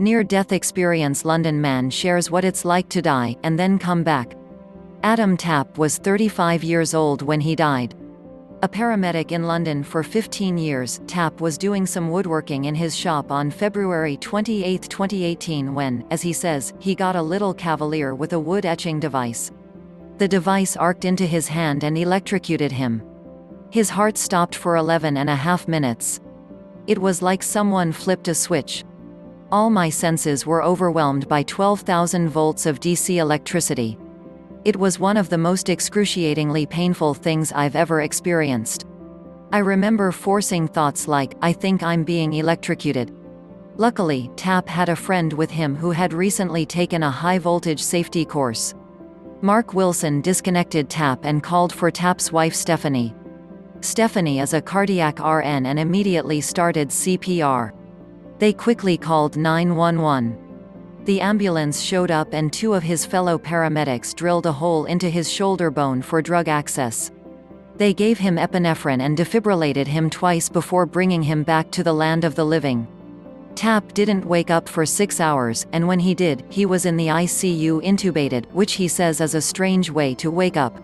Near-death experience. London man shares what it's like to die, and then come back. Adam Tapp was 35 years old when he died. A paramedic in London for 15 years, Tapp was doing some woodworking in his shop on February 28, 2018 when, as he says, he got a little cavalier with a wood etching device. The device arced into his hand and electrocuted him. His heart stopped for 11.5 minutes. It was like someone flipped a switch. All my senses were overwhelmed by 12,000 volts of DC electricity. It was one of the most excruciatingly painful things I've ever experienced. I remember forcing thoughts like, I think I'm being electrocuted. Luckily, Tapp had a friend with him who had recently taken a high-voltage safety course. Mark Wilson disconnected Tapp and called for Tapp's wife Stephanie. Stephanie is a cardiac RN and immediately started CPR. They quickly called 911. The ambulance showed up and two of his fellow paramedics drilled a hole into his shoulder bone for drug access. They gave him epinephrine and defibrillated him twice before bringing him back to the land of the living. Tapp didn't wake up for 6 hours, and when he did, he was in the ICU intubated, which he says is a strange way to wake up.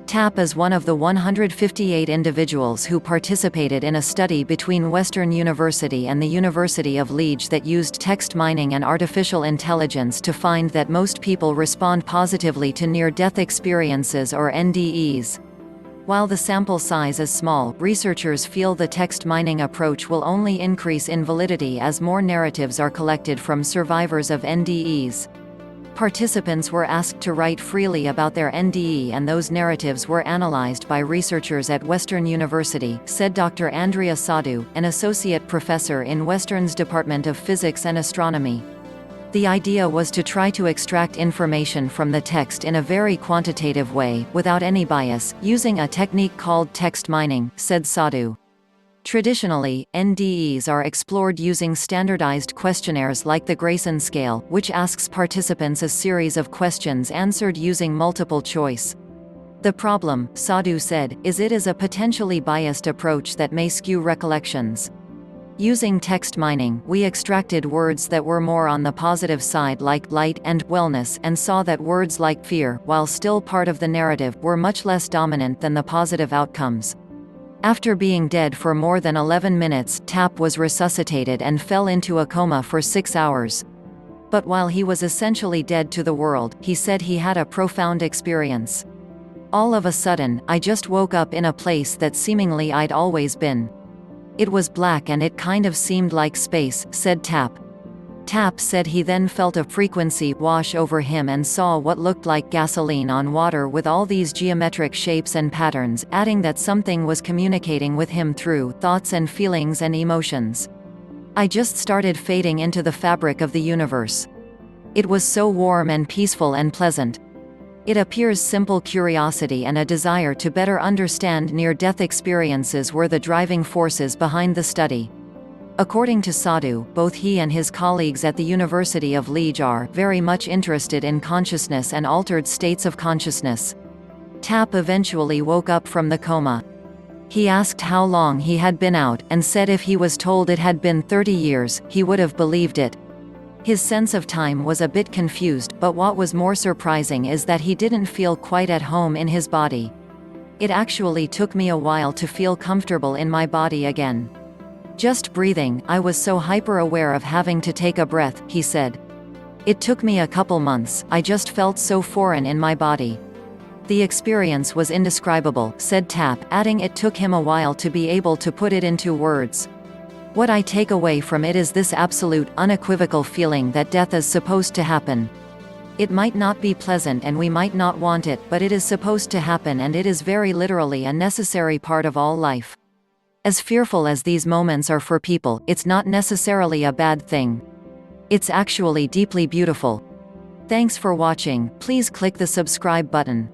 Tapp is one of the 158 individuals who participated in a study between Western University and the University of Leeds that used text mining and artificial intelligence to find that most people respond positively to near-death experiences or NDEs. While the sample size is small, researchers feel the text mining approach will only increase in validity as more narratives are collected from survivors of NDEs. Participants were asked to write freely about their NDE, and those narratives were analyzed by researchers at Western University, said Dr. Andrea Sadhu, an associate professor in Western's Department of Physics and Astronomy. The idea was to try to extract information from the text in a very quantitative way, without any bias, using a technique called text mining, said Sadhu. Traditionally, NDEs are explored using standardized questionnaires like the Grayson scale, which asks participants a series of questions answered using multiple choice. The problem, Sadhu said, is it is a potentially biased approach that may skew recollections. Using text mining, we extracted words that were more on the positive side like light and wellness, and saw that words like fear, while still part of the narrative, were much less dominant than the positive outcomes. After being dead for more than 11 minutes, Tapp was resuscitated and fell into a coma for 6 hours. But while he was essentially dead to the world, he said he had a profound experience. All of a sudden, I just woke up in a place that seemingly I'd always been. It was black and it kind of seemed like space, said Tapp. Tapp said he then felt a frequency wash over him and saw what looked like gasoline on water with all these geometric shapes and patterns, adding that something was communicating with him through thoughts and feelings and emotions. I just started fading into the fabric of the universe. It was so warm and peaceful and pleasant. It appears simple curiosity and a desire to better understand near-death experiences were the driving forces behind the study. According to Sadhu, both he and his colleagues at the University of Leeds are very much interested in consciousness and altered states of consciousness. Tapp eventually woke up from the coma. He asked how long he had been out, and said if he was told it had been 30 years, he would have believed it. His sense of time was a bit confused, but what was more surprising is that he didn't feel quite at home in his body. It actually took me a while to feel comfortable in my body again. Just breathing, I was so hyper-aware of having to take a breath, he said. It took me a couple months, I just felt so foreign in my body. The experience was indescribable, said Tapp, adding it took him a while to be able to put it into words. What I take away from it is this absolute, unequivocal feeling that death is supposed to happen. It might not be pleasant and we might not want it, but it is supposed to happen, and it is very literally a necessary part of all life. As fearful as these moments are for people, it's not necessarily a bad thing. It's actually deeply beautiful. Thanks for watching. Please click the subscribe button.